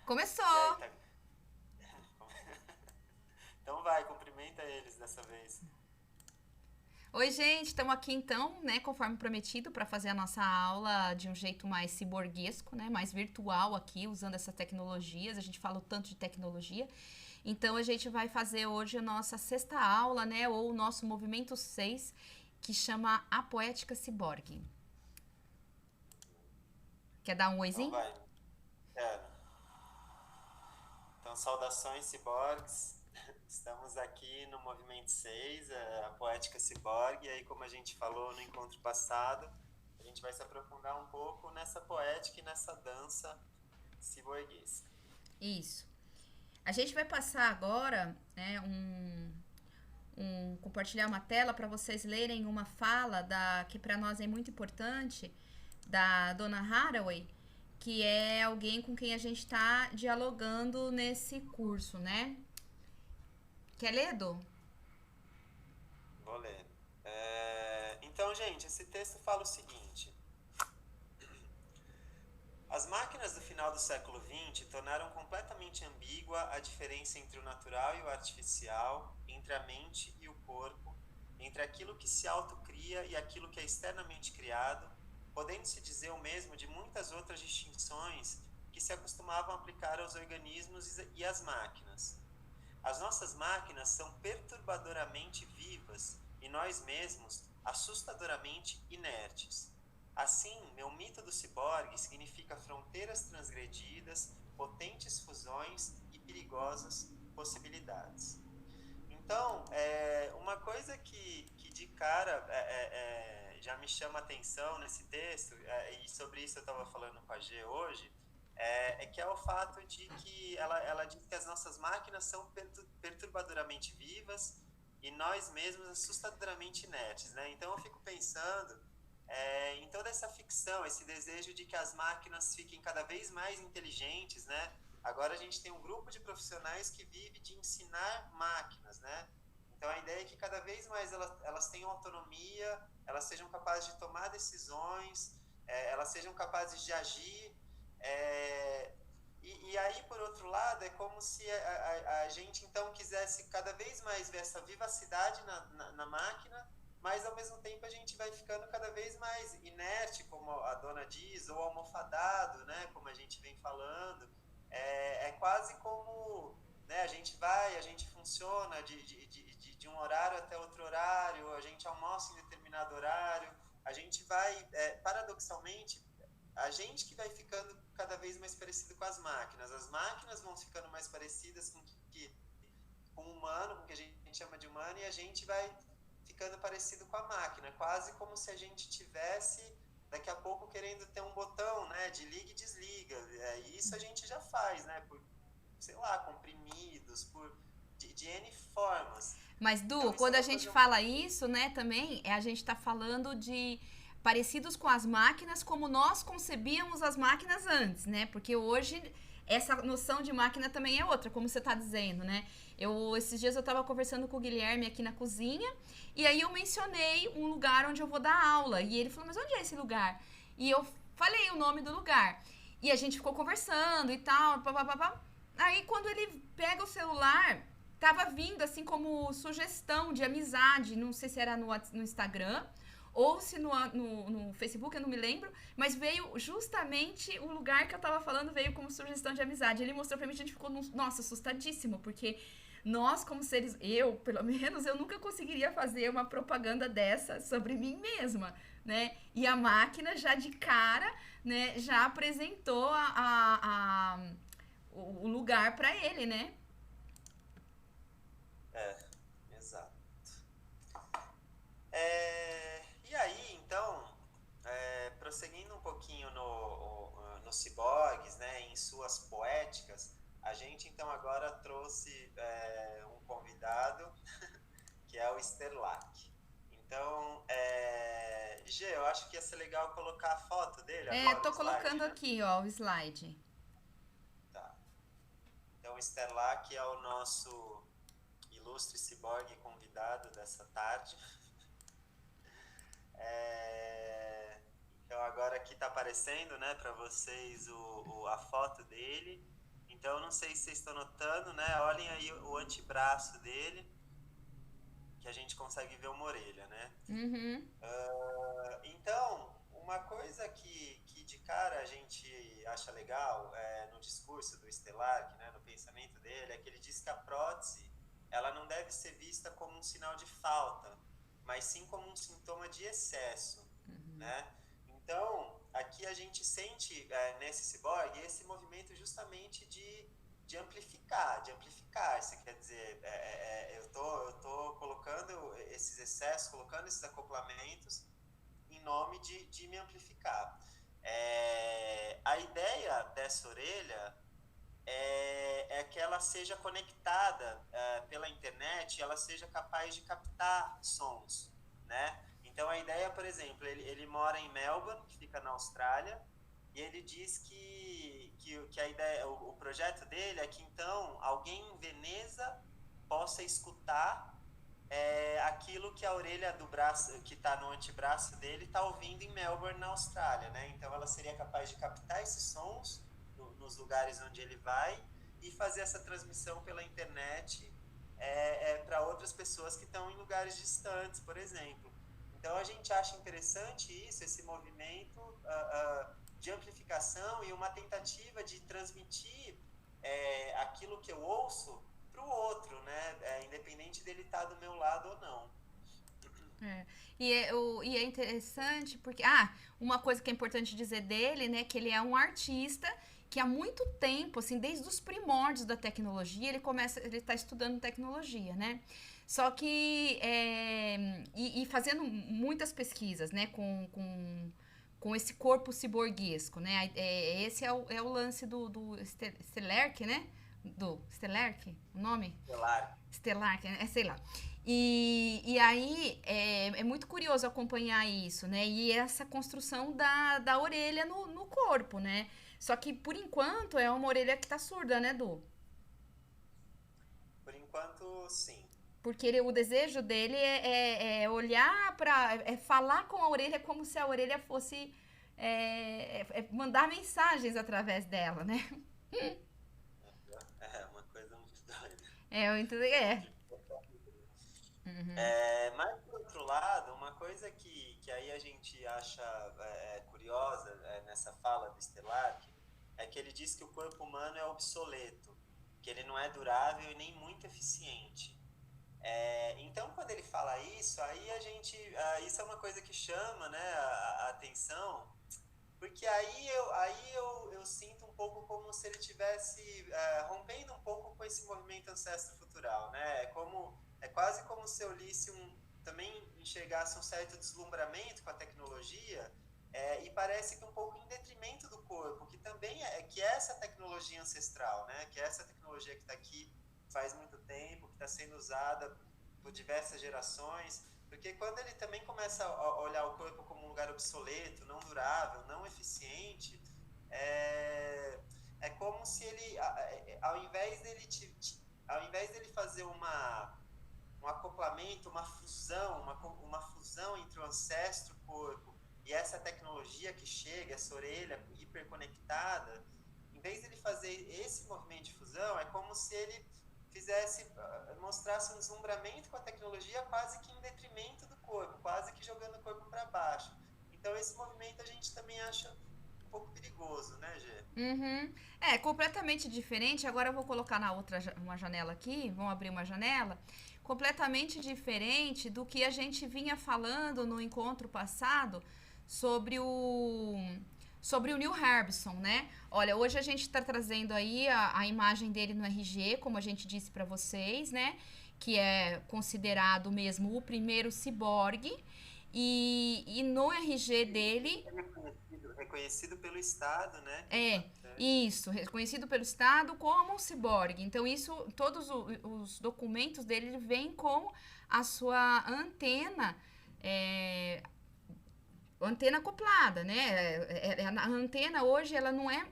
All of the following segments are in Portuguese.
E Começou! aí, tá... Então vai, cumprimenta eles dessa vez. Oi, gente, estamos aqui então, né, conforme prometido, para fazer a nossa aula de um jeito mais ciborguesco, né, mais virtual aqui, usando essas tecnologias. A gente fala tanto de tecnologia. Então, a gente vai fazer hoje a nossa sexta aula, né, ou o nosso movimento 6, que chama A Poética Ciborgue. Quer dar um Então oizinho? vai. Quero. Então, saudações, ciborgues. Estamos aqui no Movimento 6, a Poética Ciborgue. E aí, como a gente falou no encontro passado, a gente vai se aprofundar um pouco nessa poética e nessa dança ciborguesca. Isso. A gente vai passar agora, né, compartilhar uma tela para vocês lerem uma fala da que para nós é muito importante da Dona Haraway, que é alguém com quem a gente está dialogando nesse curso, né? Quer ler, Edu? Vou ler. Então, gente, esse texto fala o seguinte: as máquinas do final do século XX tornaram completamente ambígua a diferença entre o natural e o artificial, entre a mente e o corpo, entre aquilo que se autocria e aquilo que é externamente criado, podendo-se dizer o mesmo de muitas outras distinções que se acostumavam aplicar aos organismos e às máquinas. As nossas máquinas são perturbadoramente vivas e nós mesmos assustadoramente inertes. Assim, meu mito do ciborgue significa fronteiras transgredidas, potentes fusões e perigosas possibilidades. Então, uma coisa que de cara já me chama atenção nesse texto, e sobre isso eu estava falando com a G hoje, que é o fato de que ela diz que as nossas máquinas são perturbadoramente vivas e nós mesmos assustadoramente inertes, né? Então eu fico pensando em toda essa ficção, esse desejo de que as máquinas fiquem cada vez mais inteligentes, né? Agora a gente tem um grupo de profissionais que vive de ensinar máquinas, né? Então a ideia é que cada vez mais elas tenham autonomia, elas sejam capazes de tomar decisões, elas sejam capazes de agir. E aí, por outro lado, é como se a gente então quisesse cada vez mais ver essa vivacidade na máquina, mas ao mesmo tempo a gente vai ficando cada vez mais inerte, como a dona diz, ou almofadado, né, como a gente vem falando. É quase como, né, a gente funciona de um horário até outro horário, a gente almoça em determinado horário, a gente vai, paradoxalmente, a gente que vai ficando cada vez mais parecido com as máquinas vão ficando mais parecidas com o humano, com o que a gente chama de humano, e a gente vai ficando parecido com a máquina, quase como se a gente tivesse daqui a pouco querendo ter um botão, né, de liga e desliga. E isso a gente já faz, né, por, sei lá, comprimidos, de N formas. Mas, Du, Então isso é quando a uma gente coisa. fala isso, né, também, a gente tá falando de parecidos com as máquinas como nós concebíamos as máquinas antes, né? Porque hoje essa noção de máquina também é outra, como você tá dizendo, né? Esses dias eu tava conversando com o Guilherme aqui na cozinha, e aí eu mencionei um lugar onde eu vou dar aula, e ele falou: "Mas onde é esse lugar?" E eu falei o nome do lugar. E a gente ficou conversando e tal, papapá. Aí quando ele pega o celular, tava vindo assim como sugestão de amizade, não sei se era no Instagram ou se no Facebook, eu não me lembro, mas veio justamente o lugar que eu tava falando, veio como sugestão de amizade. Ele mostrou pra mim, a gente ficou, nossa, assustadíssimo, porque nós, como seres, eu, pelo menos, eu nunca conseguiria fazer uma propaganda dessa sobre mim mesma, né? E a máquina já de cara, né, já apresentou o lugar para ele, né? Exato. E aí, então, prosseguindo um pouquinho no Ciborgues, né, em suas poéticas, a gente então agora trouxe um convidado que é o Sterlac. Então, Gê, eu acho que ia ser legal colocar a foto dele É, agora, o tô slide, colocando né? aqui, ó, o slide. Tá. Então, o Sterlac é o nosso ilustre ciborgue convidado dessa tarde. Então agora aqui está aparecendo, né, para vocês a foto dele. Então, não sei se vocês estão notando, né? Olhem aí o antebraço dele, que a gente consegue ver uma orelha, né? Uhum. Então, uma coisa que de cara a gente acha legal no discurso do Stellark, né, no pensamento dele, é que ele diz que a prótese ela não deve ser vista como um sinal de falta, mas sim como um sintoma de excesso, né? Então, aqui a gente sente nesse ciborgue esse movimento justamente de amplificar, isso quer dizer, eu tô colocando esses excessos, colocando esses acoplamentos em nome de me amplificar. A ideia dessa orelha é que ela seja conectada pela internet, ela seja capaz de captar sons, né? Então a ideia, por exemplo, ele mora em Melbourne, que fica na Austrália, e ele diz que a ideia, o projeto dele é que então alguém em Veneza possa escutar aquilo que a orelha do braço, que está no antebraço dele, está ouvindo em Melbourne, na Austrália, né? Então ela seria capaz de captar esses sons nos lugares onde ele vai e fazer essa transmissão pela internet para outras pessoas que estão em lugares distantes, por exemplo. Então a gente acha interessante isso, esse movimento de amplificação e uma tentativa de transmitir aquilo que eu ouço para o outro, né? Independente dele estar do meu lado ou não. E é interessante porque, uma coisa que é importante dizer dele, né, que ele é um artista que há muito tempo, assim, desde os primórdios da tecnologia, ele está estudando tecnologia, né? Só que, e fazendo muitas pesquisas, né, com esse corpo ciborguesco, né? Esse é o lance do Stellark, né? Do Stellark, o nome? Stellark, sei lá. E aí é muito curioso acompanhar isso, né? E essa construção da orelha no corpo, né? Só que, por enquanto, é uma orelha que tá surda, né, Du? Por enquanto, sim. Porque o desejo dele é olhar para... É falar com a orelha como se a orelha fosse... mandar mensagens através dela, né? É uma coisa muito doida. Eu entendi, Mas, por outro lado, uma coisa que aí a gente acha curiosa nessa fala do Stellark é que ele diz que o corpo humano é obsoleto, que ele não é durável e nem muito eficiente. Então, quando ele fala isso, aí a gente, isso é uma coisa que chama, né, a atenção, porque aí eu sinto um pouco como se ele estivesse rompendo um pouco com esse movimento ancestro-futural, né? É quase como se eu lisse também enxergasse um certo deslumbramento com a tecnologia, e parece que um pouco em detrimento do corpo, que também que é essa tecnologia ancestral, né? Que é essa tecnologia que está aqui faz muito tempo, que está sendo usada por diversas gerações, porque quando ele também começa a olhar o corpo como um lugar obsoleto, não durável, não eficiente, é como se ele, ao invés dele fazer um acoplamento, uma fusão entre o ancestro e o corpo e essa tecnologia que chega, essa orelha hiperconectada, em vez dele fazer esse movimento de fusão, é como se ele mostrasse um deslumbramento com a tecnologia quase que em detrimento do corpo, quase que jogando o corpo para baixo. Então esse movimento a gente também acha um pouco perigoso, né, Gê? Uhum. É completamente diferente. Agora eu vou colocar uma janela aqui, vamos abrir uma janela. Completamente diferente do que a gente vinha falando no encontro passado sobre o Neil Harbisson, né? Olha, hoje a gente está trazendo aí a imagem dele no RG, como a gente disse para vocês, né? Que é considerado mesmo o primeiro ciborgue. E no RG dele... Reconhecido pelo Estado, né? Isso, reconhecido pelo Estado como um ciborgue. Então, todos os documentos dele vêm com a sua antena... antena acoplada, né? A antena hoje ela não é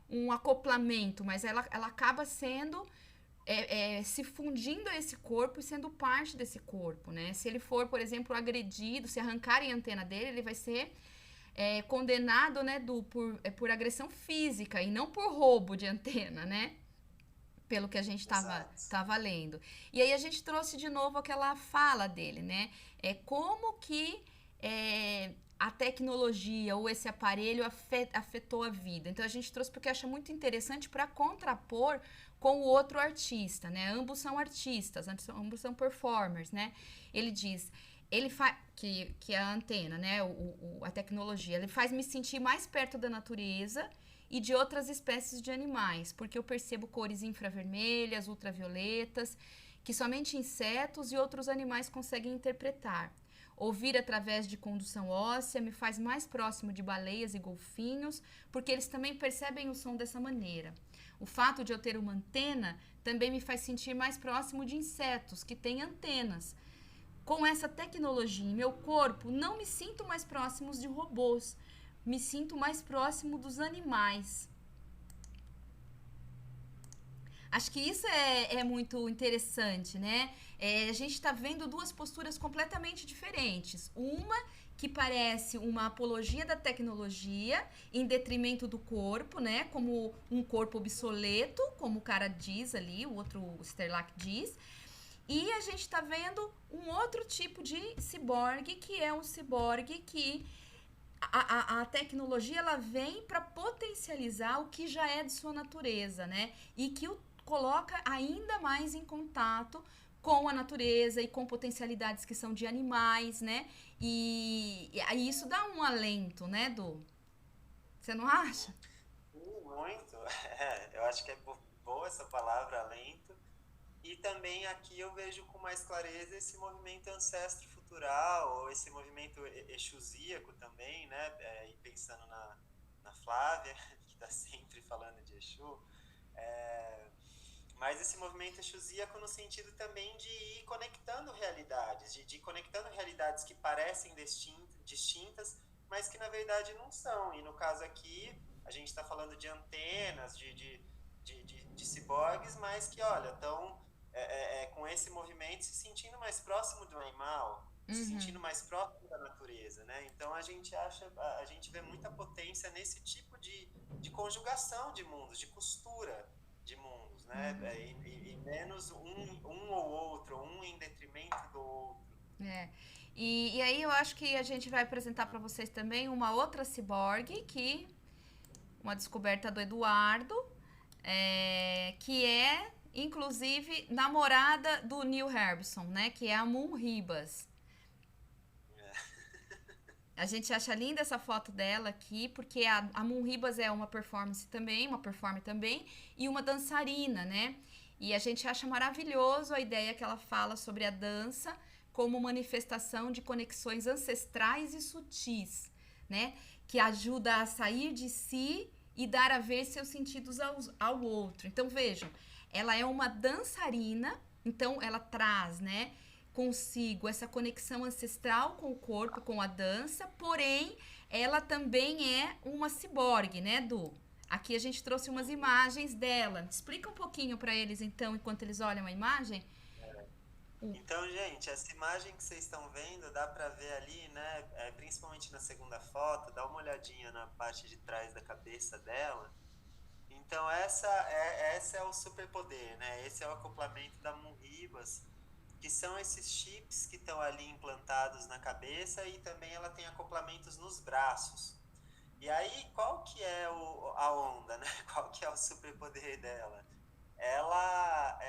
um acoplamento, mas ela acaba sendo se fundindo a esse corpo e sendo parte desse corpo, né? Se ele for, por exemplo, agredido, se arrancarem a antena dele, ele vai ser condenado, né, por agressão física e não por roubo de antena, né? Pelo que a gente Exato. tava lendo. E aí a gente trouxe de novo aquela fala dele, né? Como que a tecnologia ou esse aparelho afetou a vida. Então a gente trouxe porque acha muito interessante para contrapor com o outro artista, né? Ambos são artistas, ambos são performers, né? Ele diz, ele faz que a antena, né? A tecnologia, ele faz me sentir mais perto da natureza e de outras espécies de animais, porque eu percebo cores infravermelhas, ultravioletas, que somente insetos e outros animais conseguem interpretar. Ouvir através de condução óssea me faz mais próximo de baleias e golfinhos, porque eles também percebem o som dessa maneira. O fato de eu ter uma antena também me faz sentir mais próximo de insetos que têm antenas. Com essa tecnologia em meu corpo, não me sinto mais próximo de robôs, me sinto mais próximo dos animais. Acho que isso é muito interessante, né? A gente está vendo duas posturas completamente diferentes. Uma que parece uma apologia da tecnologia em detrimento do corpo, né? Como um corpo obsoleto, como o cara diz ali, o outro o Sterlach diz. E a gente está vendo um outro tipo de ciborgue, que é um ciborgue que a tecnologia ela vem para potencializar o que já é de sua natureza, né? E que o coloca ainda mais em contato com a natureza e com potencialidades que são de animais, né? E isso dá um alento, né, Du? Você não acha? Muito. Eu acho que é boa essa palavra, alento. E também aqui eu vejo com mais clareza esse movimento ancestro-futural, ou esse movimento exusíaco também, né? E pensando na Flávia, que está sempre falando de Exu. É, mas esse movimento exusíaco no sentido também de ir conectando realidades, de ir conectando realidades que parecem distintas, mas que na verdade não são. E no caso aqui, a gente está falando de antenas, de ciborgues, mas que, olha, estão com esse movimento se sentindo mais próximo do animal, se Uhum. sentindo mais próximo da natureza, né? Então a gente vê muita potência nesse tipo de conjugação de mundos, de costura de mundos, né? E menos um ou outro, um em detrimento do outro. É. E aí eu acho que a gente vai apresentar para vocês também uma outra ciborgue, uma descoberta do Eduardo, que é, inclusive, namorada do Neil Harbisson, né? Que é a Moon Ribas. A gente acha linda essa foto dela aqui, porque a Moon Ribas é uma performer também, e uma dançarina, né? E a gente acha maravilhoso a ideia que ela fala sobre a dança como manifestação de conexões ancestrais e sutis, né? Que ajuda a sair de si e dar a ver seus sentidos ao outro. Então vejam, ela é uma dançarina, então ela traz, né? Consigo essa conexão ancestral com o corpo, com a dança, porém ela também é uma ciborgue, né, Du? Aqui a gente trouxe umas imagens dela. Explica um pouquinho para eles então, enquanto eles olham a imagem. Então, gente, essa imagem que vocês estão vendo, dá para ver ali, né? Principalmente na segunda foto, dá uma olhadinha na parte de trás da cabeça dela. Então, essa é o superpoder, né? Esse é o acoplamento da Munribas, que são esses chips que estão ali implantados na cabeça e também ela tem acoplamentos nos braços. E aí, qual que é a onda, né? Qual que é o superpoder dela? Ela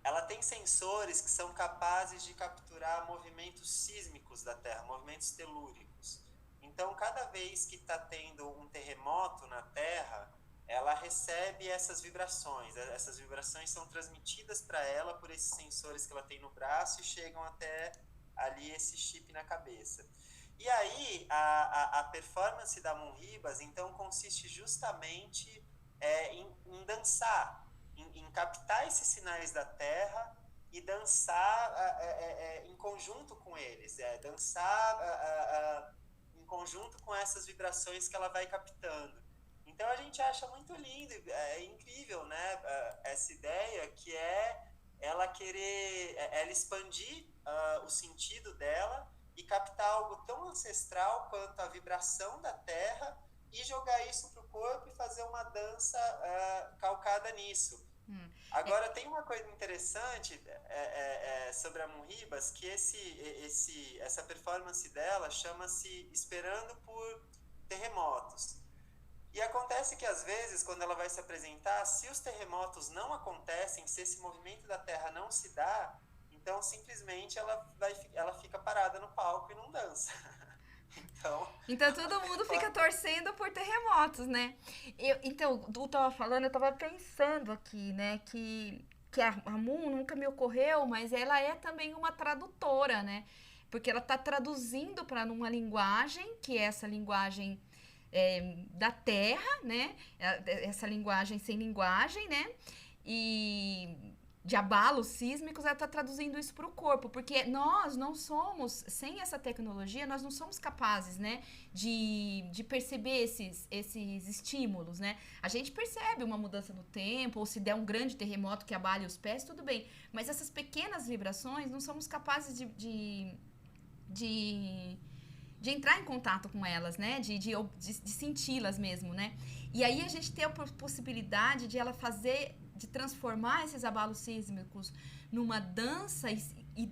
ela tem sensores que são capazes de capturar movimentos sísmicos da Terra, movimentos telúricos. Então, cada vez que está tendo um terremoto na Terra, ela recebe essas vibrações. Essas vibrações são transmitidas para ela por esses sensores que ela tem no braço e chegam até ali esse chip na cabeça. E aí, a performance da Moon Ribas, então, consiste justamente em dançar, em captar esses sinais da Terra e dançar em conjunto com eles, dançar em conjunto com essas vibrações que ela vai captando. Então a gente acha muito lindo, é incrível, né? Essa ideia que é ela querer, ela expandir o sentido dela e captar algo tão ancestral quanto a vibração da terra e jogar isso para o corpo e fazer uma dança calcada nisso. Agora, tem uma coisa interessante sobre a Muhibas, que essa performance dela chama-se Esperando por Terremotos. E acontece que, às vezes, quando ela vai se apresentar, se os terremotos não acontecem, se esse movimento da Terra não se dá, então, simplesmente, ela fica parada no palco e não dança. Então todo mundo fica torcendo por terremotos, né? Então, tu tava falando, eu tava pensando aqui, né? Que a Moon nunca me ocorreu, mas ela é também uma tradutora, né? Porque ela tá traduzindo para uma linguagem, que é essa linguagem da Terra, né? Essa linguagem sem linguagem, né? E de abalos sísmicos, ela está traduzindo isso para o corpo, porque nós não somos, sem essa tecnologia, nós não somos capazes, né, de perceber esses estímulos, né? A gente percebe uma mudança no tempo, ou se der um grande terremoto que abale os pés, tudo bem, mas essas pequenas vibrações não somos capazes de entrar em contato com elas, né? De senti-las mesmo, né? E aí a gente tem a possibilidade de ela de transformar esses abalos sísmicos numa dança e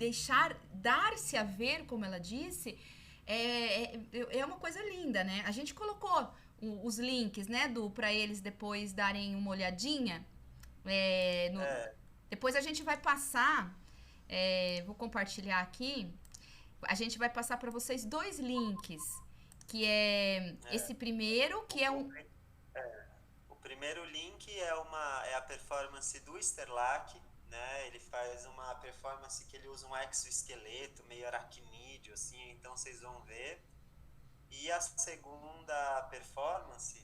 dar-se a ver, como ela disse, é uma coisa linda, né? A gente colocou os links, né, para eles depois darem uma olhadinha. Depois a gente vai passar, vou compartilhar aqui. A gente vai passar para vocês 2 links, que esse primeiro, que é um... O primeiro link é a performance do Sterlach, né? Ele faz uma performance que ele usa um exoesqueleto, meio aracnídeo, assim, então vocês vão ver. E a segunda performance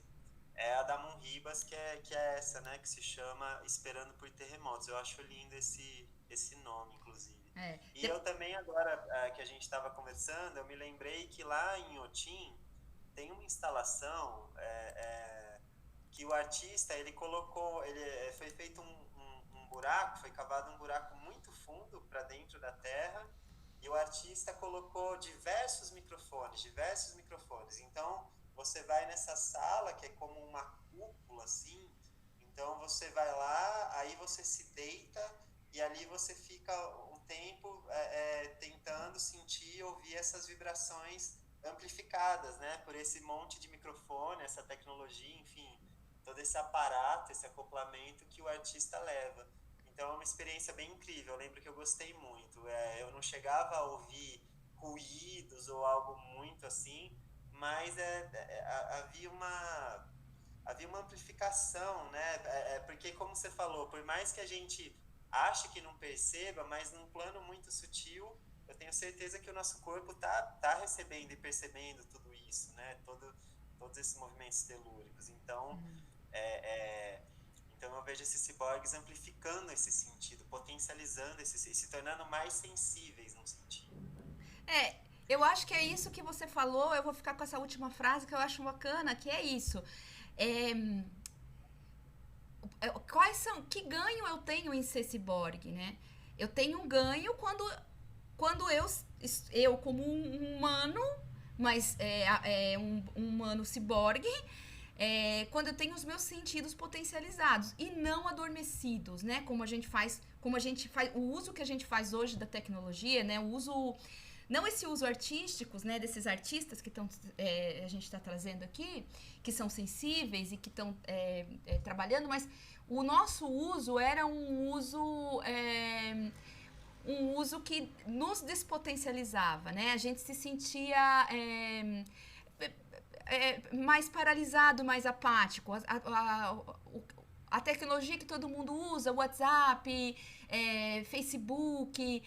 é a da Muhibas, que é essa, né? Que se chama Esperando por Terremotos. Eu acho lindo esse nome, inclusive. E eu também, agora que a gente estava conversando, eu me lembrei que lá em Otim tem uma instalação que o artista, ele foi feito um buraco, foi cavado um buraco muito fundo para dentro da terra, e o artista colocou diversos microfones. Então, você vai nessa sala, que é como uma cúpula, assim, então você vai lá, aí você se deita, e ali você fica um tempo tentando sentir e ouvir essas vibrações amplificadas, né, por esse monte de microfone, essa tecnologia, enfim, todo esse aparato, esse acoplamento que o artista leva. Então é uma experiência bem incrível, eu lembro que eu gostei muito. Eu não chegava a ouvir ruídos ou algo muito assim, mas havia uma amplificação, né? Porque, como você falou, por mais que a gente ache que não perceba, mas num plano muito sutil, eu tenho certeza que o nosso corpo tá recebendo e percebendo tudo isso, né? Todos esses movimentos telúricos. Então, então eu vejo esses ciborgues amplificando esse sentido, potencializando se tornando mais sensíveis no sentido. Eu acho que é isso que você falou. Eu vou ficar com essa última frase que eu acho bacana, que é isso. Que ganho eu tenho em ser ciborgue, né? Eu tenho um ganho quando eu como um humano, mas um humano ciborgue, quando eu tenho os meus sentidos potencializados e não adormecidos, né? Como a gente faz, o uso que a gente faz hoje da tecnologia, né? Não esse uso artístico, né, desses artistas que a gente está trazendo aqui, que são sensíveis e que estão trabalhando, mas o nosso uso era um uso que nos despotencializava, né? A gente se sentia mais paralisado, mais apático. A tecnologia que todo mundo usa, WhatsApp, Facebook,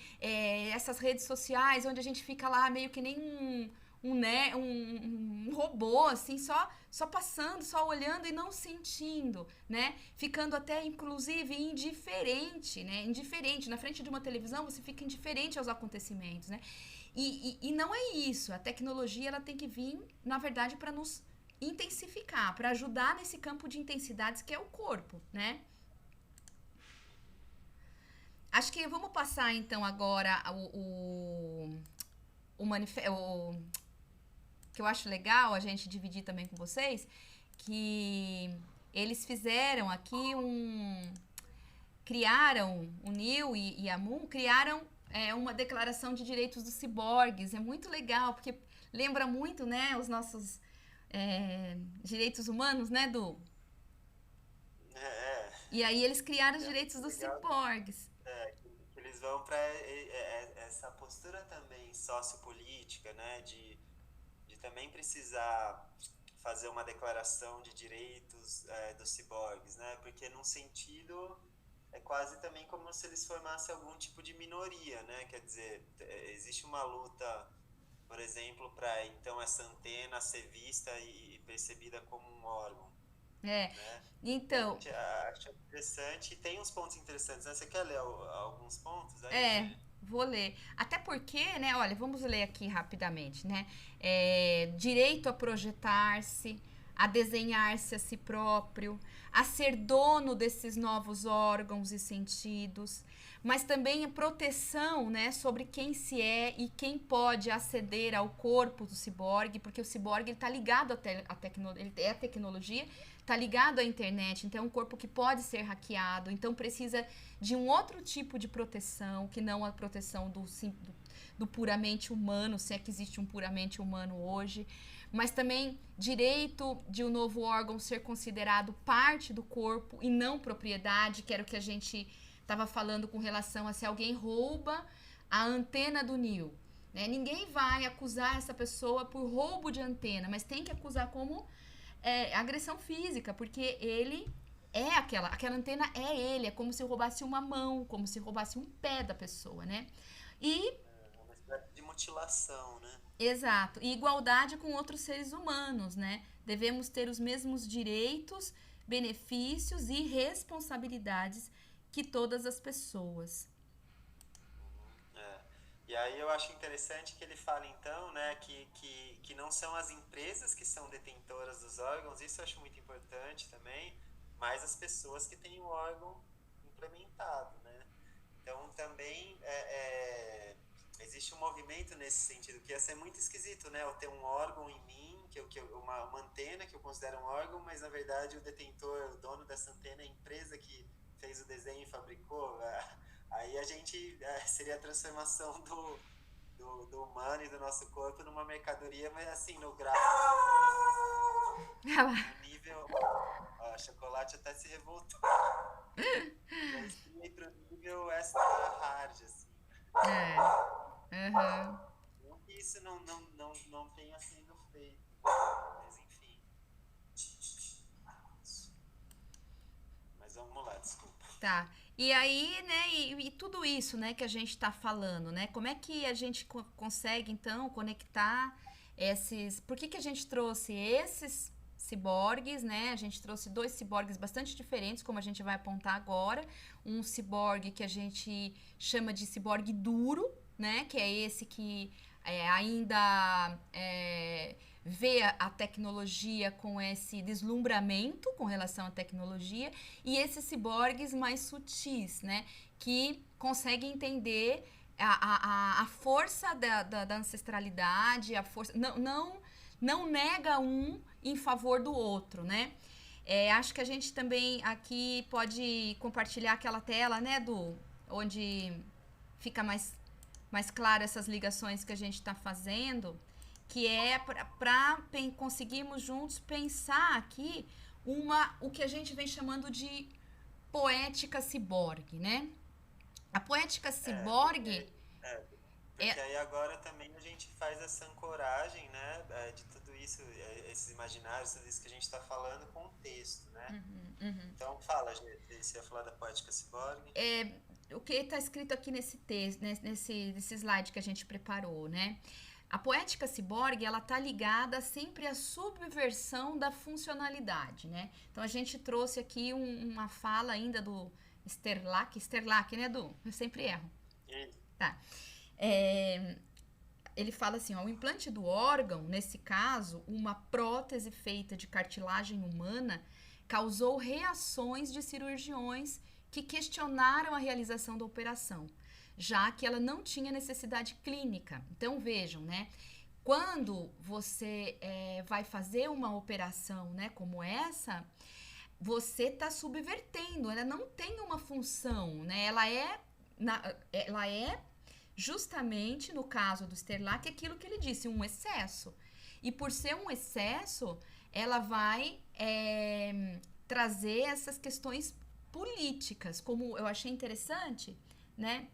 essas redes sociais, onde a gente fica lá meio que nem um robô, assim, só passando, só olhando e não sentindo, né? Ficando até, inclusive, indiferente, né? Indiferente. Na frente de uma televisão, você fica indiferente aos acontecimentos, né? E não é isso. A tecnologia, ela tem que vir, na verdade, para nos intensificar, para ajudar nesse campo de intensidades que é o corpo, né? Acho que vamos passar então agora o que eu acho legal a gente dividir também com vocês, que eles fizeram aqui criaram, o Neil e a Moon criaram uma declaração de direitos dos ciborgues. É muito legal, porque lembra muito, né, os nossos direitos humanos, né, Du? É, E aí eles criaram os é direitos muito dos legal. ciborgues. Que eles vão para essa postura também sociopolítica, né, de também precisar fazer uma declaração de direitos dos ciborgues, né, porque num sentido é quase também como se eles formassem algum tipo de minoria, né, quer dizer, existe uma luta, por exemplo, para então essa antena ser vista e percebida como um órgão, É, né? A então, gente acha interessante e tem uns pontos interessantes, né? Você quer ler alguns pontos aí, É, Gê? vou ler. Até porque, né, olha, vamos ler aqui rapidamente, né? Direito a projetar-se, a desenhar-se a si próprio, a ser dono desses novos órgãos e sentidos, mas também a proteção, né, sobre quem se é e quem pode aceder ao corpo do ciborgue, porque o ciborgue está ligado à tecnologia, ele é a tecnologia, está ligado à internet, então é um corpo que pode ser hackeado, então precisa de um outro tipo de proteção, que não a proteção do puramente humano, se é que existe um puramente humano hoje, mas também direito de um novo órgão ser considerado parte do corpo e não propriedade, que era o que a gente estava falando com relação a se alguém rouba a antena do Neo. Né? Ninguém vai acusar essa pessoa por roubo de antena, mas tem que acusar como agressão física, porque ele é aquela antena é ele, é como se roubasse uma mão, como se roubasse um pé da pessoa, né? E, É uma espécie de mutilação, né? exato, e igualdade com outros seres humanos, né? Devemos ter os mesmos direitos, benefícios e responsabilidades que todas as pessoas. É. E aí eu acho interessante que ele fala então, né, que não são as empresas que são detentoras dos órgãos, isso eu acho muito importante também, mas as pessoas que têm o órgão implementado, né? Então também existe um movimento nesse sentido, que ia ser muito esquisito, né? Eu ter um órgão em mim, uma antena que eu considero um órgão, mas na verdade o detentor, o dono dessa antena é a empresa que fez o desenho e fabricou. Aí a gente seria a transformação do humano e do nosso corpo numa mercadoria, mas assim, no no nível. Ó, a chocolate até se revoltou. Já estirei pro nível extra hard, assim. É, aham. Não que isso não tenha sido feito, mas enfim. Mas vamos lá, desculpa. Tá. E aí, né, e tudo isso, né, que a gente está falando, né? Como é que a gente consegue, então, conectar esses... Por que que a gente trouxe esses ciborgues, né? A gente trouxe dois ciborgues bastante diferentes, como a gente vai apontar agora. Um ciborgue que a gente chama de ciborgue duro, né? Que é esse que ainda vê a tecnologia com esse deslumbramento com relação à tecnologia, e esses ciborgues mais sutis, né? Que conseguem entender a força da ancestralidade, a força. Não nega um em favor do outro, né? Acho que a gente também aqui pode compartilhar aquela tela, né, onde fica mais claro essas ligações que a gente está fazendo, que é para conseguirmos juntos pensar aqui o que a gente vem chamando de poética ciborgue, né? A poética É, ciborgue é, é... porque aí agora também a gente faz essa ancoragem, né, de tudo isso, esses imaginários, tudo isso que a gente está falando com o texto, né? Então fala, gente, você ia falar da poética ciborgue? o que está escrito aqui nesse texto, nesse slide que a gente preparou, né? A poética ciborgue, ela tá ligada sempre à subversão da funcionalidade, né? Então a gente trouxe aqui uma fala ainda do Sterlach, né, Du? Eu sempre erro. Isso. Tá. Ele fala assim, ó, o implante do órgão, nesse caso, uma prótese feita de cartilagem humana, causou reações de cirurgiões que questionaram a realização da operação, já que ela não tinha necessidade clínica. Então, vejam, né? Quando você vai fazer uma operação, né, como essa, você está subvertendo, ela não tem uma função, né? Ela é justamente, no caso do Sterlac, aquilo que ele disse, um excesso. E por ser um excesso, ela vai trazer essas questões políticas, como eu achei interessante, né?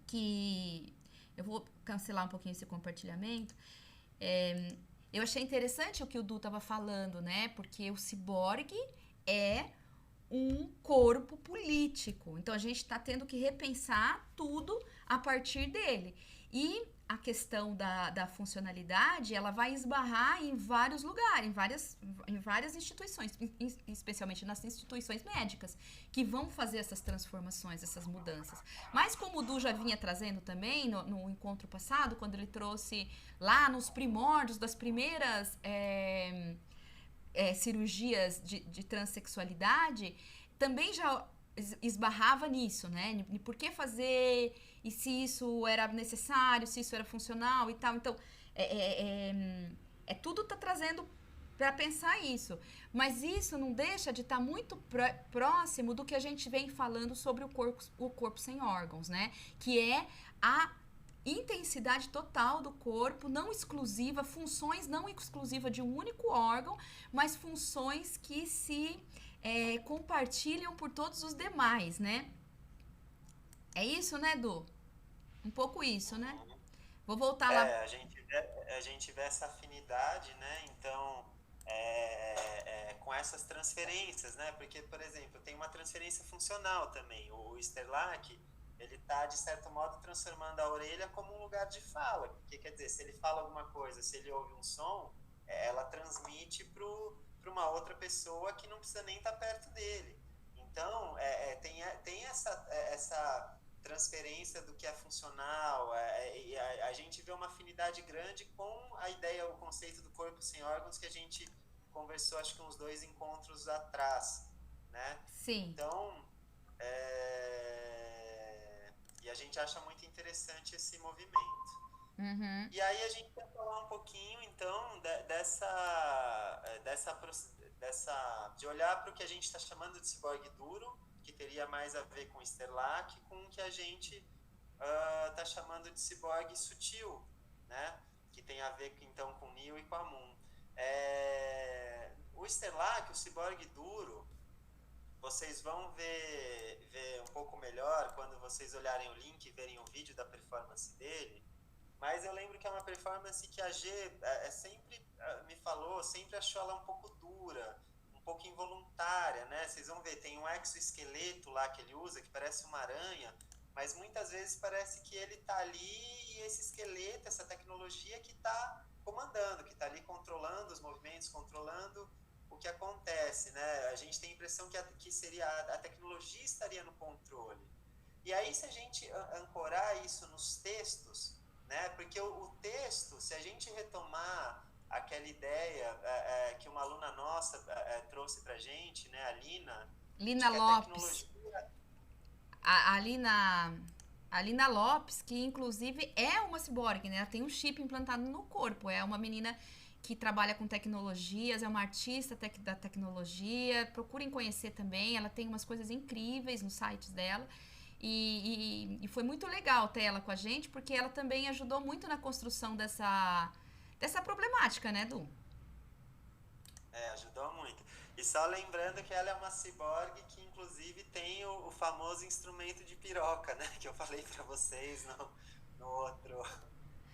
Que eu vou cancelar um pouquinho esse compartilhamento. Eu achei interessante o que o Du estava falando, né? Porque o ciborgue é um corpo político. Então a gente está tendo que repensar tudo a partir dele. E a questão da funcionalidade, ela vai esbarrar em vários lugares, em várias instituições, especialmente nas instituições médicas, que vão fazer essas transformações, essas mudanças. Mas como o Du já vinha trazendo também no encontro passado, quando ele trouxe lá nos primórdios das primeiras cirurgias de transexualidade, também já esbarrava nisso, né? Por que fazer, e se isso era necessário, se isso era funcional e tal. Então, tudo tá trazendo para pensar isso. Mas isso não deixa de estar muito próximo do que a gente vem falando sobre o corpo sem órgãos, né? Que é a intensidade total do corpo, não exclusiva, funções não exclusivas de um único órgão, mas funções que se compartilham por todos os demais, né? É isso, né, Du? Um pouco isso, né? Vou voltar lá. A gente vê essa afinidade, né? Então, com essas transferências, né? Porque, por exemplo, tem uma transferência funcional também. O Sterlac, ele está, de certo modo, transformando a orelha como um lugar de fala. Porque, quer dizer, se ele fala alguma coisa, se ele ouve um som, ela transmite para uma outra pessoa que não precisa nem estar perto dele. Então, tem essa transferência do que é funcional, e a gente vê uma afinidade grande com a ideia, o conceito do corpo sem órgãos que a gente conversou, acho que uns 2 encontros atrás, né? Sim. Então, e a gente acha muito interessante esse movimento. Uhum. E aí a gente vai falar um pouquinho, então, de olhar para o que a gente está chamando de ciborgue duro, que teria mais a ver com Sterlac, com o que a gente está chamando de ciborgue sutil, né? Que tem a ver, então, com o Neo e com a Moon. O Sterlac, o ciborgue duro, vocês vão ver um pouco melhor quando vocês olharem o link e verem o vídeo da performance dele. Mas eu lembro que é uma performance que a G sempre me falou, sempre achou ela um pouco dura, um pouco involuntária, né? Vocês vão ver, tem um exoesqueleto lá que ele usa, que parece uma aranha, mas muitas vezes parece que ele está ali e esse esqueleto, essa tecnologia que está comandando, que está ali controlando os movimentos, controlando o que acontece, né? A gente tem a impressão que seria a tecnologia estaria no controle. E aí, se a gente ancorar isso nos textos, né? Porque o texto, se a gente retomar aquela ideia que uma aluna nossa trouxe pra gente, né? A Lina Lopes. A Lina Lopes, que inclusive é uma ciborgue, né? Ela tem um chip implantado no corpo. É uma menina que trabalha com tecnologias, é uma artista da tecnologia. Procurem conhecer também. Ela tem umas coisas incríveis nos sites dela. E foi muito legal ter ela com a gente, porque ela também ajudou muito na construção dessa problemática, né, Du? Ajudou muito. E só lembrando que ela é uma ciborgue que, inclusive, tem o famoso instrumento de piroca, né? Que eu falei pra vocês no outro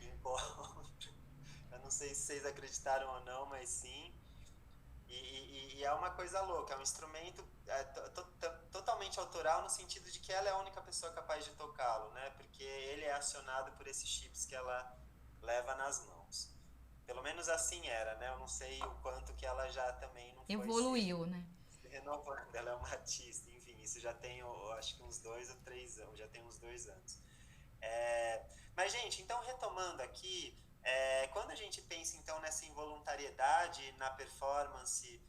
encontro. Eu não sei se vocês acreditaram ou não, mas sim. E é uma coisa louca, é um instrumento totalmente autoral no sentido de que ela é a única pessoa capaz de tocá-lo, né? Porque ele é acionado por esses chips que ela leva nas mãos. Pelo menos assim era, né? Eu não sei o quanto que ela já também não foi evoluiu, né? Se renovando. Ela é uma artista, enfim, isso já tem, eu acho que uns 2 ou 3 anos, já tem uns 2 anos. Mas, gente, então retomando aqui, quando a gente pensa então nessa involuntariedade na performance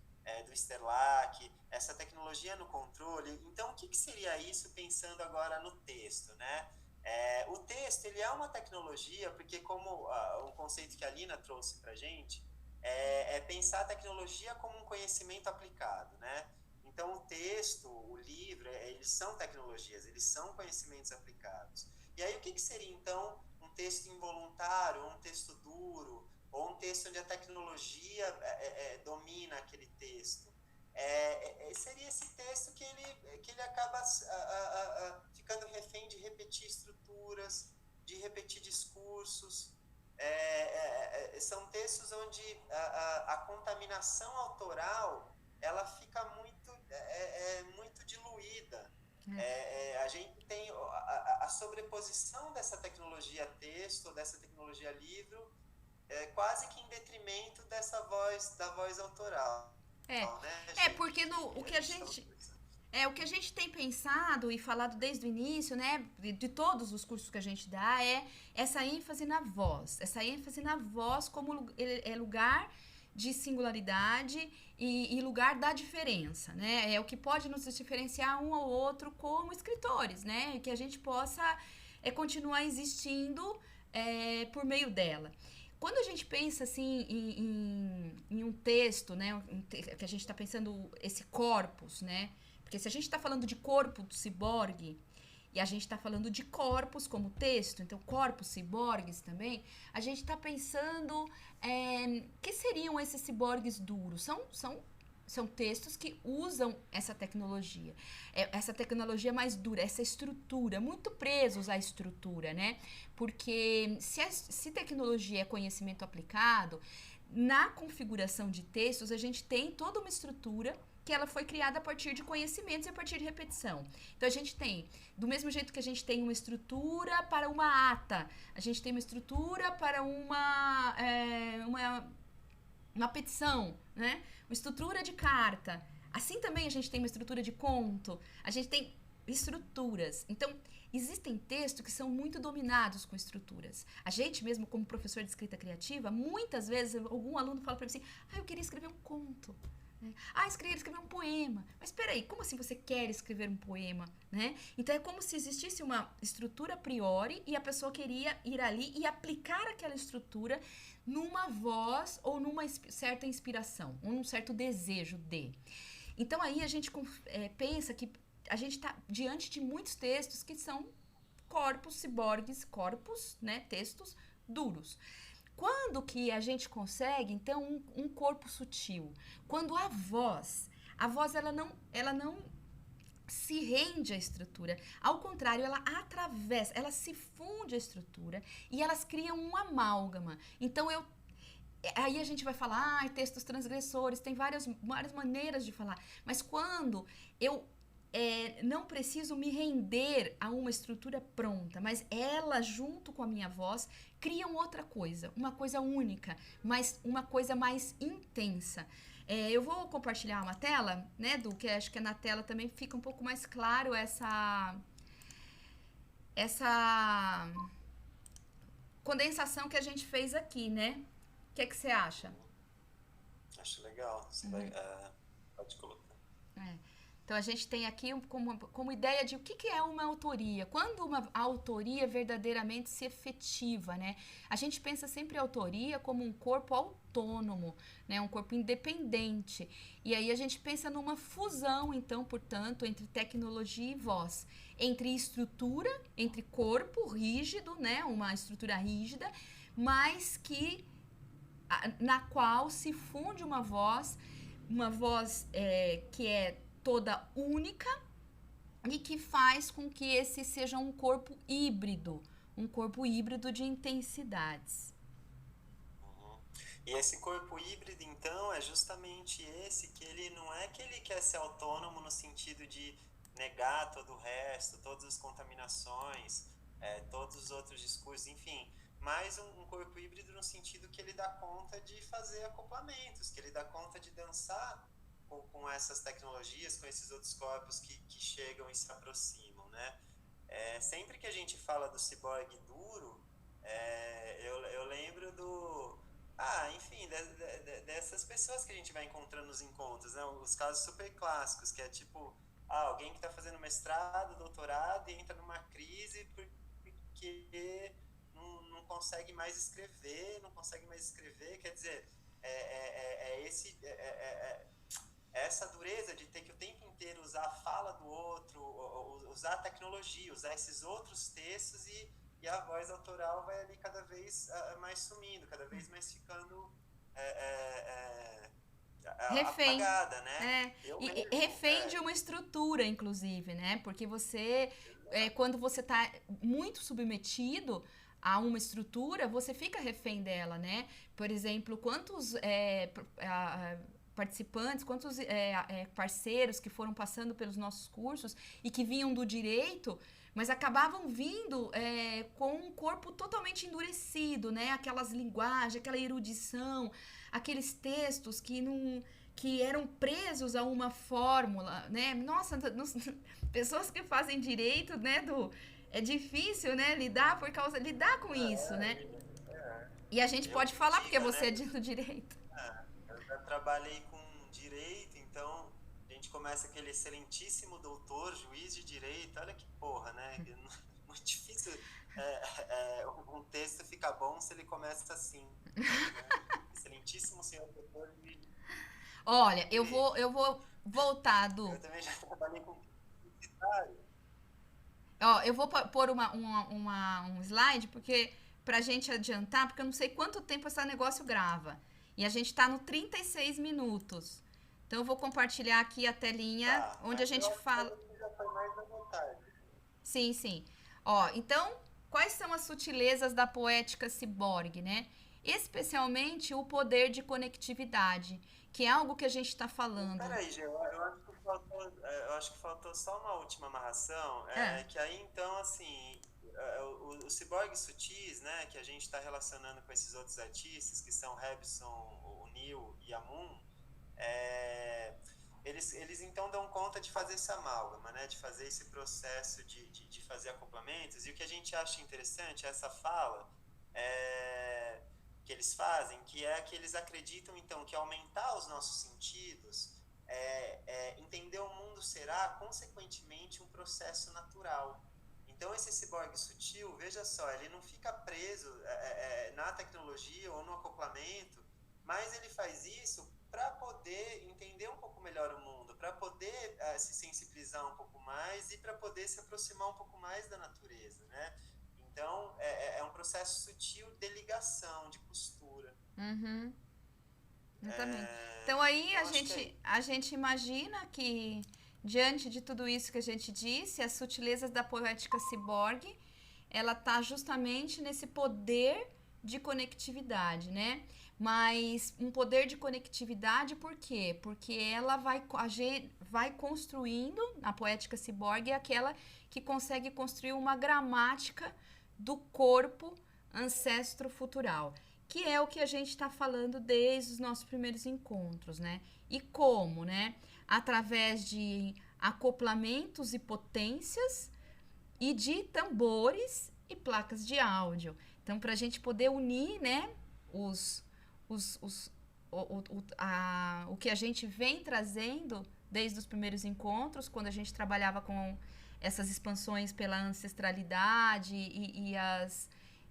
do Sterlac, essa tecnologia no controle, então o que seria isso pensando agora no texto, né? O texto, ele é uma tecnologia, porque como um conceito que a Lina trouxe para a gente, é pensar a tecnologia como um conhecimento aplicado, né? Então, o texto, o livro, eles são tecnologias, eles são conhecimentos aplicados. E aí, o que seria, então, um texto involuntário, ou um texto duro, ou um texto onde a tecnologia domina aquele texto? Seria esse texto que ele acaba ficando refém de repetir estruturas, de repetir discursos. São textos onde a contaminação autoral ela fica muito diluída. A gente tem a sobreposição dessa tecnologia texto, dessa tecnologia livro, quase que em detrimento da voz autoral. É, Né, porque o que a gente o que a gente tem pensado e falado desde o início, né, de todos os cursos que a gente dá, é essa ênfase na voz. Essa ênfase na voz como lugar de singularidade e lugar da diferença, né? É o que pode nos diferenciar um ao outro como escritores, né? E que a gente possa continuar existindo por meio dela. Quando a gente pensa assim em um texto, né, que a gente está pensando esse corpus, né? Porque se a gente está falando de corpo do ciborgue e a gente está falando de corpos como texto, então corpos ciborgues também, a gente está pensando que seriam esses ciborgues duros? São textos que usam essa tecnologia mais dura, essa estrutura, muito presos à estrutura, né? Porque se tecnologia é conhecimento aplicado, na configuração de textos a gente tem toda uma estrutura que ela foi criada a partir de conhecimentos e a partir de repetição. Então a gente tem, do mesmo jeito que a gente tem uma estrutura para uma ata, a gente tem uma estrutura para uma petição, né? Uma estrutura de carta. Assim também a gente tem uma estrutura de conto, a gente tem estruturas. Então, existem textos que são muito dominados com estruturas. A gente mesmo, como professor de escrita criativa, muitas vezes algum aluno fala para mim assim, eu queria escrever um conto. Escrever um poema. Mas peraí, como assim você quer escrever um poema? Né? Então é como se existisse uma estrutura a priori e a pessoa queria ir ali e aplicar aquela estrutura numa voz ou numa certa inspiração, ou num certo desejo de. Então aí a gente pensa que a gente está diante de muitos textos que são corpos ciborgues, né, textos duros. Quando que a gente consegue, então, um corpo sutil? Quando a voz ela não se rende à estrutura. Ao contrário, ela atravessa, ela se funde à estrutura e elas criam um amálgama. Então, aí a gente vai falar, textos transgressores, tem várias maneiras de falar. Mas quando eu não preciso me render a uma estrutura pronta, mas ela, junto com a minha voz, criam outra coisa, uma coisa única, mas uma coisa mais intensa. Eu vou compartilhar uma tela, né, Du, que acho que na tela também fica um pouco mais claro essa condensação que a gente fez aqui, né? O que é que você acha? Acho legal. Você pode colocar. Então, a gente tem aqui como ideia de o que é uma autoria. Quando uma autoria verdadeiramente se efetiva, né? A gente pensa sempre a autoria como um corpo autônomo, né? Um corpo independente. E aí a gente pensa numa fusão, então, portanto, entre tecnologia e voz. Entre estrutura, entre corpo rígido, né? Uma estrutura rígida, mas na qual se funde uma voz que é toda única e que faz com que esse seja um corpo híbrido de intensidades. E esse corpo híbrido, então, é justamente esse que ele não é que ele quer ser autônomo no sentido de negar todo o resto, todas as contaminações, todos os outros discursos, enfim, mas um corpo híbrido no sentido que ele dá conta de fazer acoplamentos, que ele dá conta de dançar com essas tecnologias, com esses outros corpos que chegam e se aproximam, né? Sempre que a gente fala do ciborgue duro, eu lembro enfim, dessas pessoas que a gente vai encontrando nos encontros, né? Os casos super clássicos, que é tipo, alguém que está fazendo mestrado, doutorado e entra numa crise porque não consegue mais escrever, quer dizer, essa dureza de ter que o tempo inteiro usar a fala do outro, usar a tecnologia, usar esses outros textos e a voz autoral vai ali cada vez mais sumindo, cada vez mais ficando Refém. apagada, né? É, Eu e mesmo, refém de uma estrutura, inclusive, né? Porque você, quando você tá muito submetido a uma estrutura, você fica refém dela, né? Por exemplo, quantos participantes, quantos parceiros que foram passando pelos nossos cursos e que vinham do direito, mas acabavam vindo com um corpo totalmente endurecido, né? Aquelas linguagens, aquela erudição, aqueles textos que eram presos a uma fórmula, né? Nossa, pessoas que fazem direito, né, é difícil, né, lidar com isso, né? E a gente eu pode que falar porque diga, você né? é do direito. Eu já trabalhei com direito, então a gente começa aquele excelentíssimo doutor, juiz de direito, olha que porra, né? Muito difícil um texto ficar bom se ele começa assim, né? Excelentíssimo senhor doutor de Olha, direito. eu vou voltar do. Eu também já trabalhei com publicitário. Ó, eu vou pôr um slide porque pra gente adiantar, porque eu não sei quanto tempo esse negócio grava. E a gente tá no 36 minutos. Então eu vou compartilhar aqui a telinha Tá, onde a mas eu gente acho que fala. você já foi mais à vontade. Sim, sim. Ó, então, quais são as sutilezas da poética ciborgue, né? Especialmente o poder de conectividade, que é algo que a gente está falando. Peraí, Gê, eu acho que faltou só uma última amarração, É, que aí então, assim, o Ciborgue Sutis, né, que a gente está relacionando com esses outros artistas, que são Rebson, o Neil e a Moon, é, eles então dão conta de fazer essa amálgama, né, de fazer esse processo de fazer acoplamentos, e o que a gente acha interessante, essa fala, é, que eles fazem, que é que eles acreditam então que aumentar os nossos sentidos entender o mundo será consequentemente um processo natural. Então esse ciborgue sutil, veja só, ele não fica preso na tecnologia ou no acoplamento, mas ele faz isso para poder entender um pouco melhor o mundo, para poder se sensibilizar um pouco mais e para poder se aproximar um pouco mais da natureza, né? Então, é um processo sutil de ligação, de costura. uhum, exatamente. É, Então aí então, acho que é isso. a gente imagina que, diante de tudo isso que a gente disse, as sutilezas da poética ciborgue, ela tá justamente nesse poder de conectividade, né? Mas um poder de conectividade por quê? Porque ela vai construindo, a poética ciborgue é aquela que consegue construir uma gramática do corpo ancestro-futural, que é o que a gente está falando desde os nossos primeiros encontros, né? E como, né? Através de acoplamentos e potências e de tambores e placas de áudio. Então, para a gente poder unir, né, os, o que a gente vem trazendo desde os primeiros encontros, quando a gente trabalhava com essas expansões pela ancestralidade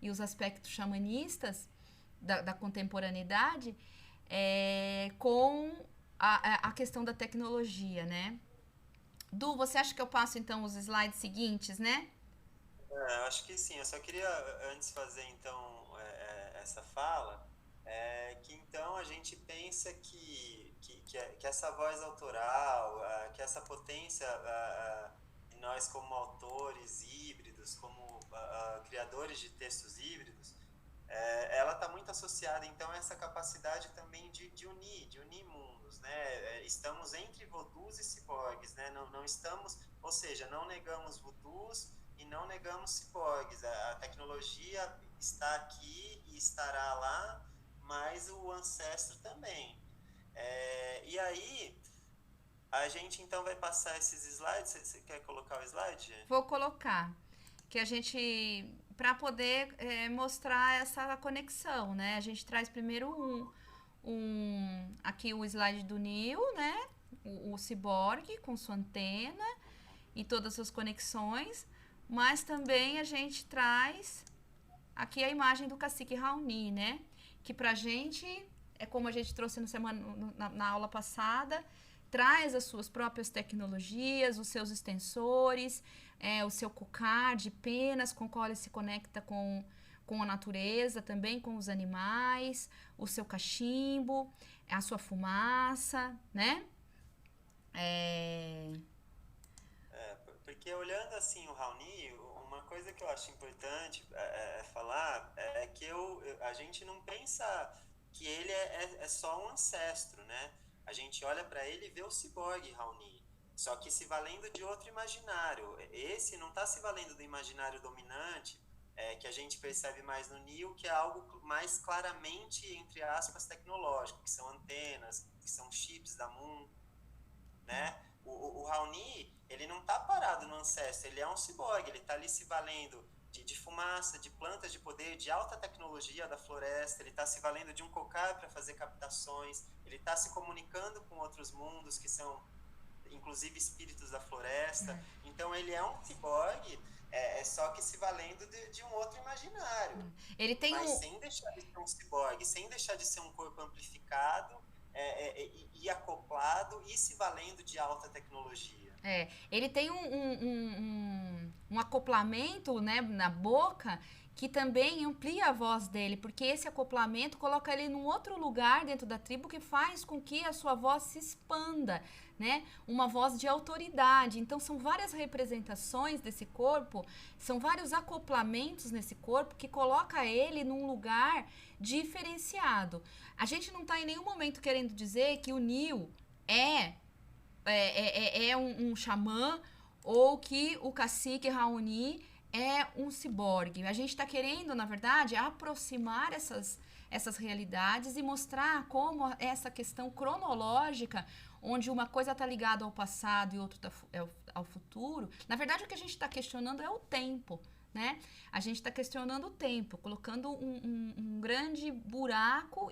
e os aspectos xamanistas da contemporaneidade, com a questão da tecnologia, né? Du, você acha que eu passo então os slides seguintes, né? Eu acho que sim. Eu só queria antes fazer então essa fala, que então a gente pensa que essa voz autoral, que essa potência em nós como autores híbridos, como criadores de textos híbridos, ela está muito associada então a essa capacidade também de unir mundos, né? Estamos entre voodoos e ciborgues, né? Não estamos, ou seja, não negamos voodoos e não negamos ciborgues. A tecnologia está aqui e estará lá, mas o ancestro também. E aí a gente então vai passar esses slides. Você quer colocar o slide? Vou colocar que a gente para poder mostrar essa conexão, né? A gente traz primeiro aqui o slide do Neil, né? O ciborgue com sua antena e todas as suas conexões. mas também a gente traz aqui a imagem do cacique Raoni, né? Que pra gente, é como a gente trouxe na aula passada, traz as suas próprias tecnologias, os seus extensores, o seu cocar de penas com o qual ele se conecta com a natureza, também com os animais, o seu cachimbo, a sua fumaça, né? Porque olhando assim o Raoni, uma coisa que eu acho importante falar é que a gente não pensa que ele é só um ancestro, né? A gente olha para ele e vê o ciborgue Raoni, só que se valendo de outro imaginário. Esse não está se valendo do imaginário dominante, que a gente percebe mais no Neo, que é algo mais claramente, entre aspas, tecnológico, que são antenas, que são chips da Moon, né? O Raoni, ele não está parado no ancestro, ele é um ciborgue, ele está ali se valendo de fumaça, de plantas de poder, de alta tecnologia da floresta, ele está se valendo de um cocar para fazer captações, ele está se comunicando com outros mundos, que são inclusive espíritos da floresta. Então ele é um ciborgue, só que se valendo de um outro imaginário. Ele tem mas sem deixar de ser um ciborgue, sem deixar de ser um corpo amplificado, e acoplado e se valendo de alta tecnologia. Ele tem um acoplamento, né, na boca que também amplia a voz dele, porque esse acoplamento coloca ele num outro lugar dentro da tribo que faz com que a sua voz se expanda, né? Uma voz de autoridade. Então são várias representações desse corpo, são vários acoplamentos nesse corpo que coloca ele num lugar diferenciado. A gente não está em nenhum momento querendo dizer que o Neo é um xamã ou que o cacique Raoni é um ciborgue. A gente está querendo, na verdade, aproximar essas realidades e mostrar como essa questão cronológica, onde uma coisa está ligada ao passado e outra ao futuro. Na verdade, o que a gente está questionando é o tempo, né? A gente está questionando o tempo, colocando um grande buraco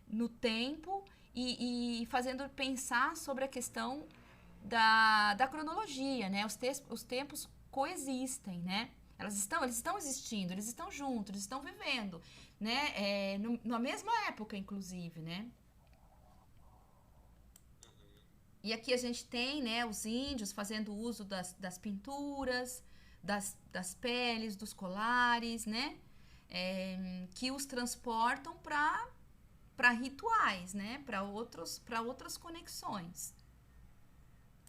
no tempo e fazendo pensar sobre a questão da cronologia, né? Os tempos coexistem, né? Eles estão existindo, eles estão juntos, eles estão vivendo, né? Na mesma época, inclusive, né? E aqui a gente tem, né, os índios fazendo uso das pinturas, das peles, dos colares, né? Que os transportam para rituais, né? Para outras conexões.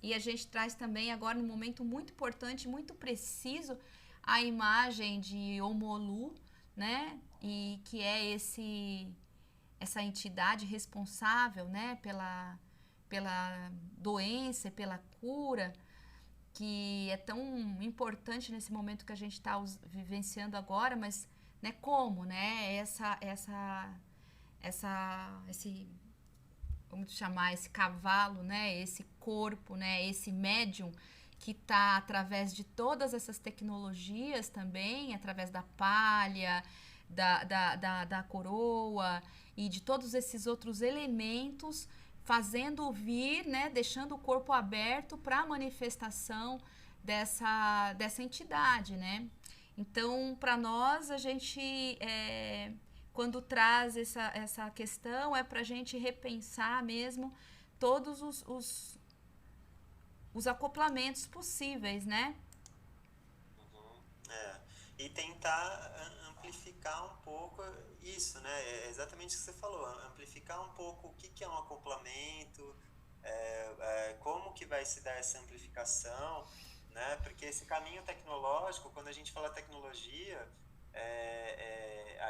E a gente traz também agora um momento muito importante, muito preciso, a imagem de Omolu, né? E que é essa entidade responsável, né? Pela doença e pela cura, que é tão importante nesse momento que a gente está vivenciando agora, mas, né? Como, né? Vamos chamar esse cavalo, né? Esse corpo, né? Esse médium que está através de todas essas tecnologias também, através da palha, da coroa e de todos esses outros elementos, fazendo vir, né? Deixando o corpo aberto para a manifestação dessa entidade, né? Então, para nós, a gente... quando traz essa questão, é para a gente repensar mesmo todos os acoplamentos possíveis, né? E tentar amplificar um pouco isso, né? É exatamente o que você falou, amplificar um pouco o que é um acoplamento, como que vai se dar essa amplificação, né? Porque esse caminho tecnológico, quando a gente fala tecnologia...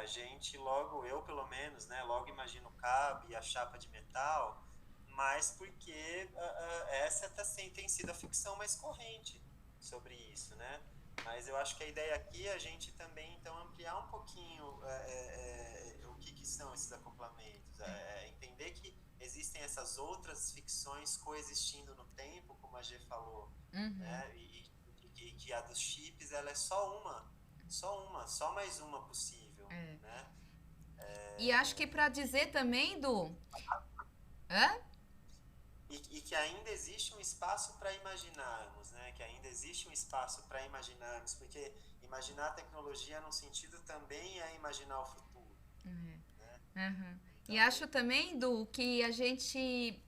a gente eu pelo menos, né, logo imagino o cabo e a chapa de metal, mas porque essa tem sido a ficção mais corrente sobre isso, né? Mas eu acho que a ideia aqui é a gente também então ampliar um pouquinho o que são esses acoplamentos, entender que existem essas outras ficções coexistindo no tempo, como a G falou, né? E que a dos chips ela é só mais uma possível, né? E acho que para dizer também Hã? e que ainda existe um espaço para imaginarmos, né? Que ainda existe um espaço para imaginarmos, porque imaginar a tecnologia no sentido também é imaginar o futuro, né? Uhum. E Então, acho também, do que a gente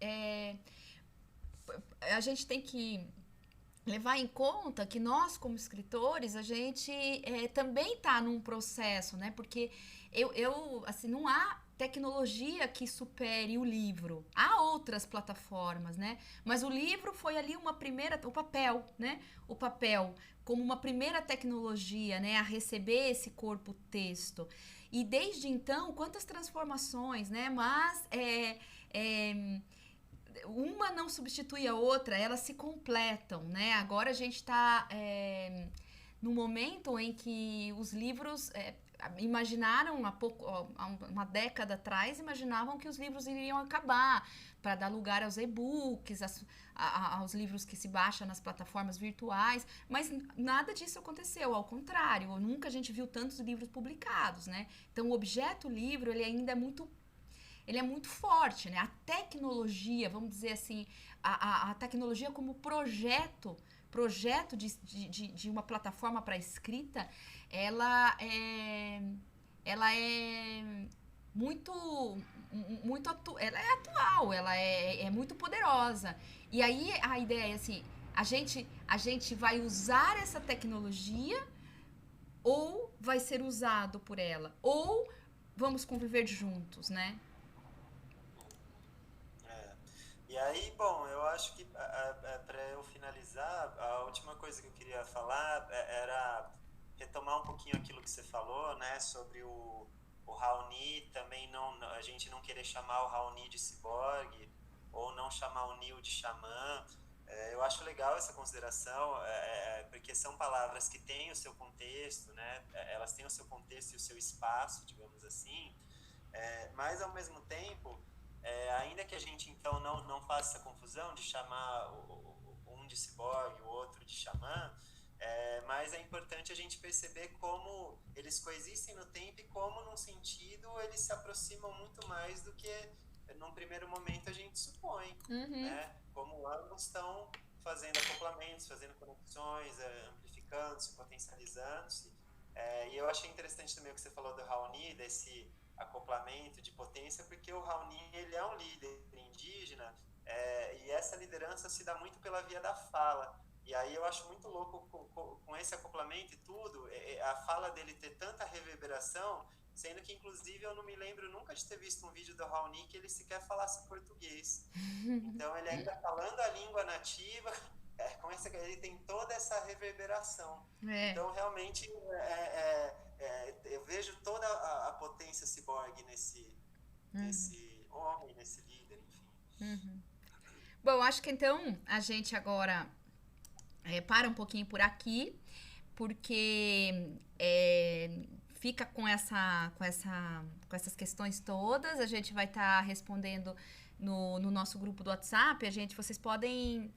tem que levar em conta que nós, como escritores, a gente também está num processo, né? Porque assim, não há tecnologia que supere o livro. Há outras plataformas, né? Mas o livro foi ali uma primeira, o papel, né? O papel como uma primeira tecnologia, né? A receber esse corpo texto. E desde então, quantas transformações, né? Mas uma não substitui a outra, elas se completam, né? Agora a gente está no momento em que os livros imaginaram há uma década atrás, imaginavam que os livros iriam acabar para dar lugar aos e-books, aos livros que se baixam nas plataformas virtuais, mas nada disso aconteceu, ao contrário, nunca a gente viu tantos livros publicados, né? Então o objeto livro, ele é muito forte, né? A tecnologia, vamos dizer assim, a tecnologia como projeto de uma plataforma para escrita, ela é, ela é muito, ela é atual, ela é muito poderosa. E aí a ideia é assim, a gente vai usar essa tecnologia ou vai ser usado por ela, ou vamos conviver juntos, né? é. E aí, bom, eu acho que para eu finalizar, a última coisa que eu queria falar era retomar um pouquinho aquilo que você falou, né, sobre o Raoni, também não, a gente não querer chamar o Raoni de ciborgue, ou não chamar o Neo de xamã. Eu acho legal essa consideração, porque são palavras que têm o seu contexto, né, elas têm o seu contexto e o seu espaço, digamos assim, mas ao mesmo tempo, ainda que a gente então não faça essa confusão de chamar um de ciborgue, o outro de xamã, mas é importante a gente perceber como eles coexistem no tempo e como, num sentido, eles se aproximam muito mais do que, num primeiro momento, a gente supõe, Uhum. né? Como ambos estão fazendo acoplamentos, fazendo conexões, amplificando-se, potencializando-se. E eu achei interessante também o que você falou do Raoni, desse acoplamento de potência, porque o Raoni ele é um líder indígena, e essa liderança se dá muito pela via da fala. E aí eu acho muito louco com esse acoplamento e tudo, a fala dele ter tanta reverberação, sendo que inclusive eu não me lembro nunca de ter visto um vídeo do Raoni que ele sequer falasse português. Então ele ainda falando a língua nativa, ele tem toda essa reverberação. É. Então realmente eu vejo toda a potência ciborgue Uhum. nesse homem, nesse líder, enfim. Uhum. Bom, acho que então a gente agora para um pouquinho por aqui, porque fica com essas questões todas. A gente vai estar respondendo no nosso grupo do WhatsApp. Vocês podem.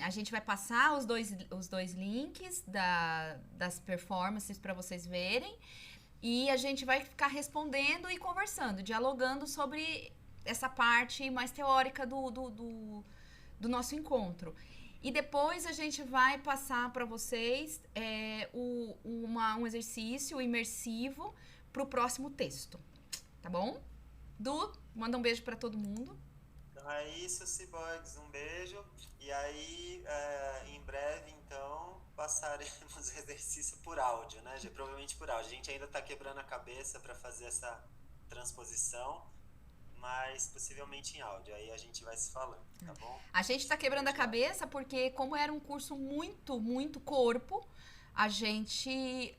A gente vai passar os dois links das performances para vocês verem. E a gente vai ficar respondendo e conversando, dialogando sobre essa parte mais teórica do nosso encontro. E depois a gente vai passar para vocês um exercício imersivo para o próximo texto. Tá bom? Du, manda um beijo para todo mundo. Então é isso, ciborgues, um beijo. E aí, em breve, então, passaremos o exercício por áudio, né? Provavelmente por áudio. A gente ainda está quebrando a cabeça para fazer essa transposição, mas possivelmente em áudio. Aí a gente vai se falando, tá bom? A gente está Um quebrando a beijo, Laura. cabeça porque, como era um curso muito corpo, a gente.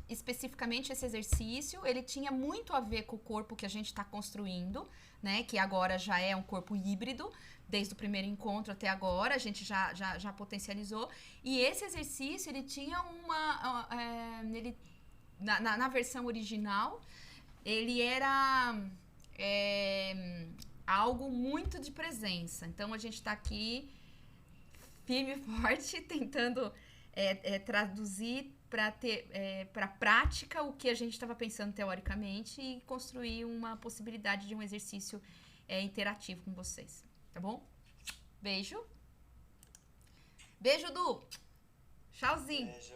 Especificamente esse exercício, ele tinha muito a ver com o corpo que a gente está construindo, né? Que agora já é um corpo híbrido, desde o primeiro encontro até agora, a gente já potencializou. E esse exercício, ele tinha na versão original, ele era algo muito de presença. Então a gente está aqui firme e forte, tentando traduzir para prática o que a gente estava pensando teoricamente e construir uma possibilidade de um exercício interativo com vocês, tá bom? Beijo. Beijo, Du. Tchauzinho. Beijo.